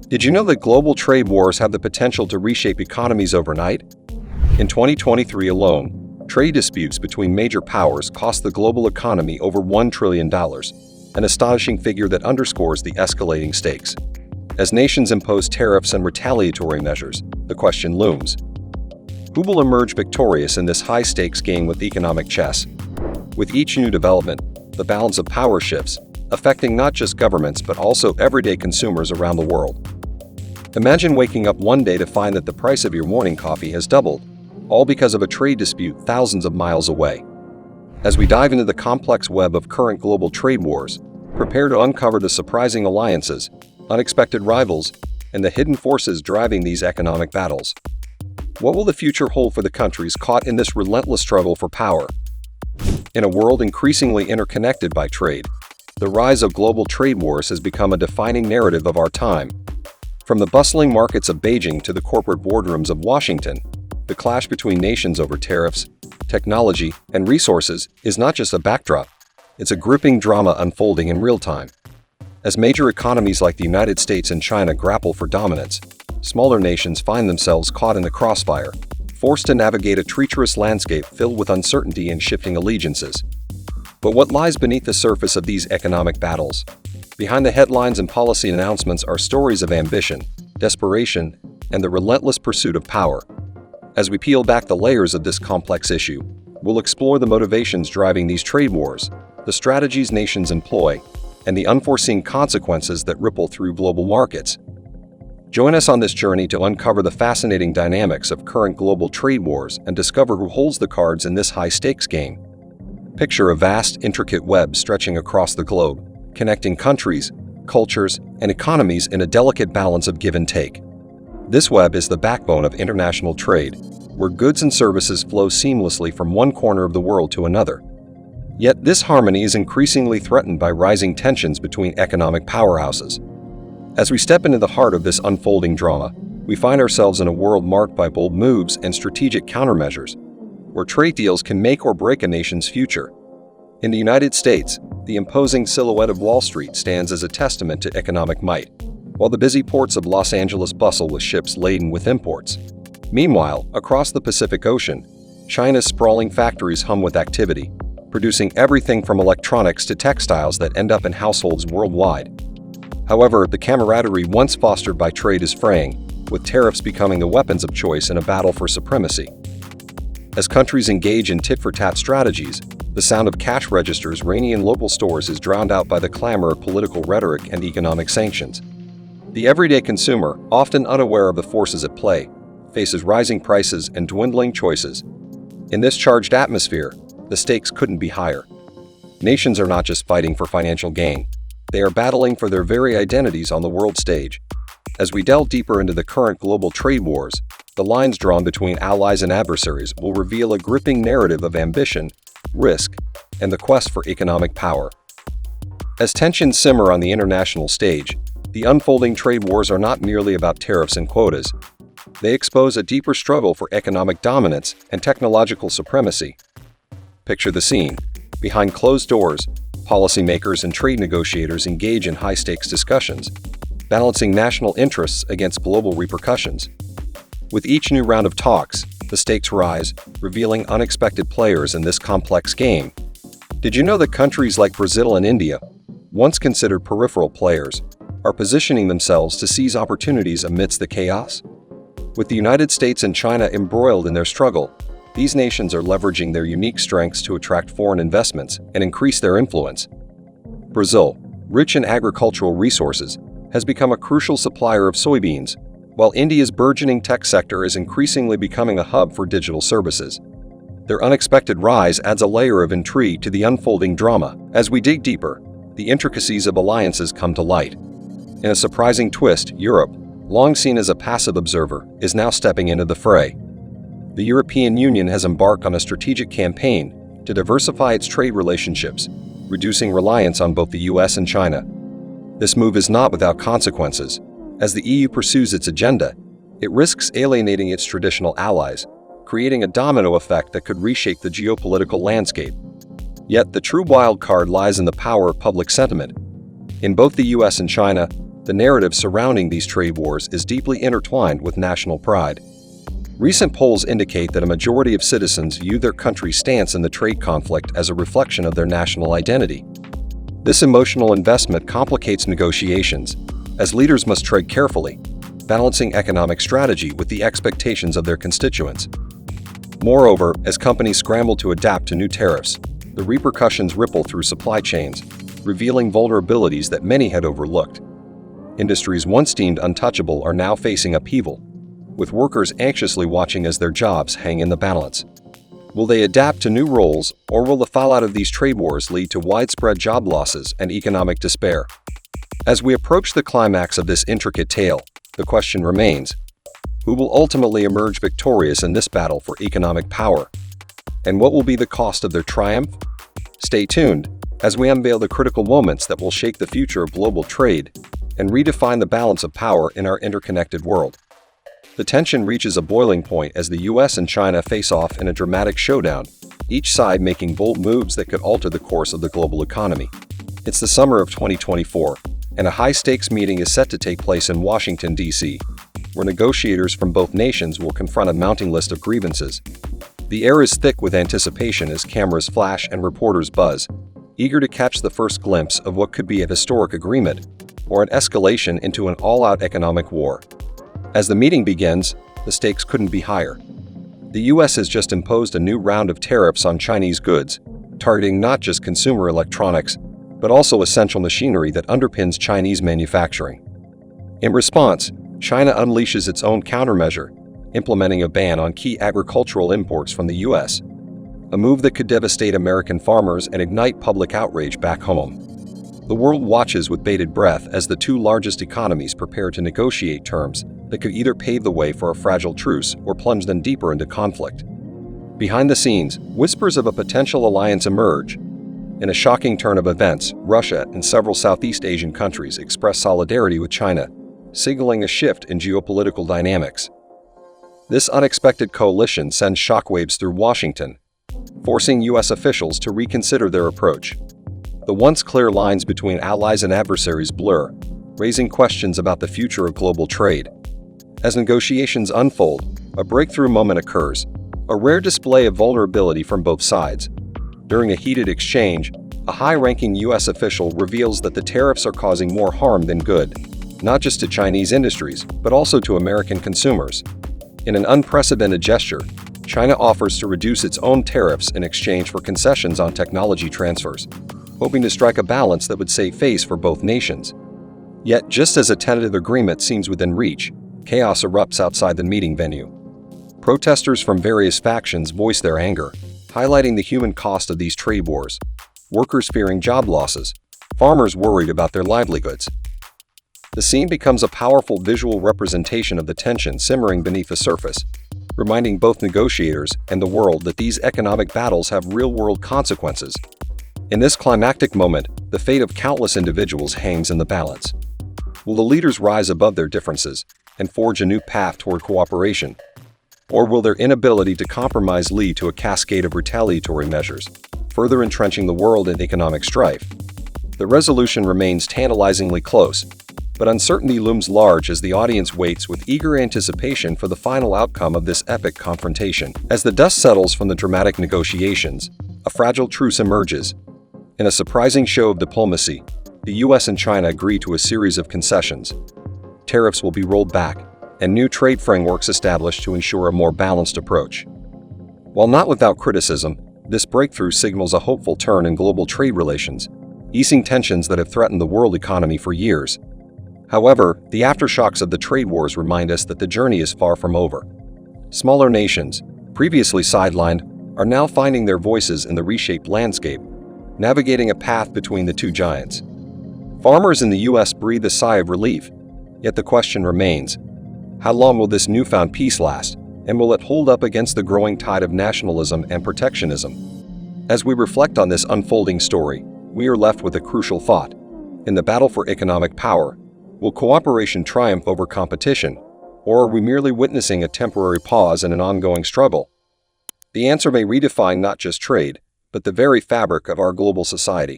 Did you know that global trade wars have the potential to reshape economies overnight? In 2023 alone, trade disputes between major powers cost the global economy over $1 trillion, an astonishing figure that underscores the escalating stakes. As nations impose tariffs and retaliatory measures, the question looms: who will emerge victorious in this high-stakes game with economic chess? With each new development, the balance of power shifts, affecting not just governments but also everyday consumers around the world. Imagine waking up one day to find that the price of your morning coffee has doubled, all because of a trade dispute thousands of miles away. As we dive into the complex web of current global trade wars, prepare to uncover the surprising alliances, unexpected rivals, and the hidden forces driving these economic battles. What will the future hold for the countries caught in this relentless struggle for power? In a world increasingly interconnected by trade, the rise of global trade wars has become a defining narrative of our time. From the bustling markets of Beijing to the corporate boardrooms of Washington, the clash between nations over tariffs, technology, and resources is not just a backdrop, it's a gripping drama unfolding in real time. As major economies like the United States and China grapple for dominance, smaller nations find themselves caught in the crossfire, forced to navigate a treacherous landscape filled with uncertainty and shifting allegiances. But what lies beneath the surface of these economic battles? Behind the headlines and policy announcements are stories of ambition, desperation, and the relentless pursuit of power. As we peel back the layers of this complex issue, we'll explore the motivations driving these trade wars, the strategies nations employ, and the unforeseen consequences that ripple through global markets. Join us on this journey to uncover the fascinating dynamics of current global trade wars and discover who holds the cards in this high-stakes game. Picture a vast, intricate web stretching across the globe, connecting countries, cultures, and economies in a delicate balance of give and take. This web is the backbone of international trade, where goods and services flow seamlessly from one corner of the world to another. Yet this harmony is increasingly threatened by rising tensions between economic powerhouses. As we step into the heart of this unfolding drama, we find ourselves in a world marked by bold moves and strategic countermeasures, where trade deals can make or break a nation's future. In the United States, the imposing silhouette of Wall Street stands as a testament to economic might, while the busy ports of Los Angeles bustle with ships laden with imports. Meanwhile, across the Pacific Ocean, China's sprawling factories hum with activity, producing everything from electronics to textiles that end up in households worldwide. However, the camaraderie once fostered by trade is fraying, with tariffs becoming the weapons of choice in a battle for supremacy. As countries engage in tit-for-tat strategies, the sound of cash registers ringing in local stores is drowned out by the clamor of political rhetoric and economic sanctions. The everyday consumer, often unaware of the forces at play, faces rising prices and dwindling choices. In this charged atmosphere, the stakes couldn't be higher. Nations are not just fighting for financial gain. They are battling for their very identities on the world stage. As we delve deeper into the current global trade wars, the lines drawn between allies and adversaries will reveal a gripping narrative of ambition, risk, and the quest for economic power. As tensions simmer on the international stage, the unfolding trade wars are not merely about tariffs and quotas. They expose a deeper struggle for economic dominance and technological supremacy. Picture the scene. Behind closed doors, policymakers and trade negotiators engage in high-stakes discussions, balancing national interests against global repercussions. With each new round of talks, the stakes rise, revealing unexpected players in this complex game. Did you know that countries like Brazil and India, once considered peripheral players, are positioning themselves to seize opportunities amidst the chaos? With the United States and China embroiled in their struggle, these nations are leveraging their unique strengths to attract foreign investments and increase their influence. Brazil, rich in agricultural resources, has become a crucial supplier of soybeans, while India's burgeoning tech sector is increasingly becoming a hub for digital services. Their unexpected rise adds a layer of intrigue to the unfolding drama. As we dig deeper, the intricacies of alliances come to light. In a surprising twist, Europe, long seen as a passive observer, is now stepping into the fray. The European Union has embarked on a strategic campaign to diversify its trade relationships, reducing reliance on both the US and China. This move is not without consequences. As the EU pursues its agenda, it risks alienating its traditional allies, creating a domino effect that could reshape the geopolitical landscape. Yet the true wild card lies in the power of public sentiment. In both the US and China, The narrative surrounding these trade wars is deeply intertwined with national pride. Recent polls indicate that a majority of citizens view their country's stance in the trade conflict as a reflection of their national identity. This emotional investment complicates negotiations, as leaders must tread carefully, balancing economic strategy with the expectations of their constituents. Moreover, as companies scramble to adapt to new tariffs, the repercussions ripple through supply chains, revealing vulnerabilities that many had overlooked. Industries once deemed untouchable are now facing upheaval, with workers anxiously watching as their jobs hang in the balance. Will they adapt to new roles, or will the fallout of these trade wars lead to widespread job losses and economic despair? As we approach the climax of this intricate tale, the question remains: who will ultimately emerge victorious in this battle for economic power? And what will be the cost of their triumph? Stay tuned as we unveil the critical moments that will shape the future of global trade and redefine the balance of power in our interconnected world. The tension reaches a boiling point as the US and China face off in a dramatic showdown, each side making bold moves that could alter the course of the global economy. It's the summer of 2024, and a high-stakes meeting is set to take place in Washington, D.C., where negotiators from both nations will confront a mounting list of grievances. The air is thick with anticipation as cameras flash and reporters buzz, eager to catch the first glimpse of what could be a historic agreement or an escalation into an all-out economic war. As the meeting begins, the stakes couldn't be higher. The U.S. has just imposed a new round of tariffs on Chinese goods, targeting not just consumer electronics, but also essential machinery that underpins Chinese manufacturing. In response, China unleashes its own countermeasure, implementing a ban on key agricultural imports from the U.S., a move that could devastate American farmers and ignite public outrage back home. The world watches with bated breath as the two largest economies prepare to negotiate terms that could either pave the way for a fragile truce or plunge them deeper into conflict. Behind the scenes, whispers of a potential alliance emerge. In a shocking turn of events, Russia and several Southeast Asian countries express solidarity with China, signaling a shift in geopolitical dynamics. This unexpected coalition sends shockwaves through Washington, forcing U.S. officials to reconsider their approach. The once clear lines between allies and adversaries blur, raising questions about the future of global trade. As negotiations unfold, a breakthrough moment occurs, a rare display of vulnerability from both sides. During a heated exchange, a high-ranking U.S. official reveals that the tariffs are causing more harm than good, not just to Chinese industries, but also to American consumers. In an unprecedented gesture, China offers to reduce its own tariffs in exchange for concessions on technology transfers, hoping to strike a balance that would save face for both nations. Yet, just as a tentative agreement seems within reach, chaos erupts outside the meeting venue. Protesters from various factions voice their anger, highlighting the human cost of these trade wars. Workers fearing job losses, farmers worried about their livelihoods. The scene becomes a powerful visual representation of the tension simmering beneath the surface, reminding both negotiators and the world that these economic battles have real-world consequences. In this climactic moment, the fate of countless individuals hangs in the balance. Will the leaders rise above their differences and forge a new path toward cooperation? Or will their inability to compromise lead to a cascade of retaliatory measures, further entrenching the world in economic strife? The resolution remains tantalizingly close, but uncertainty looms large as the audience waits with eager anticipation for the final outcome of this epic confrontation. As the dust settles from the dramatic negotiations, a fragile truce emerges. In a surprising show of diplomacy, the US and China agree to a series of concessions. Tariffs will be rolled back, and new trade frameworks established to ensure a more balanced approach. While not without criticism, this breakthrough signals a hopeful turn in global trade relations, easing tensions that have threatened the world economy for years. However, the aftershocks of the trade wars remind us that the journey is far from over. Smaller nations, previously sidelined, are now finding their voices in the reshaped landscape, navigating a path between the two giants. Farmers in the U.S. breathe a sigh of relief, yet the question remains: how long will this newfound peace last, and will it hold up against the growing tide of nationalism and protectionism? As we reflect on this unfolding story, we are left with a crucial thought. In the battle for economic power, will cooperation triumph over competition, or are we merely witnessing a temporary pause in an ongoing struggle? The answer may redefine not just trade, but the very fabric of our global society.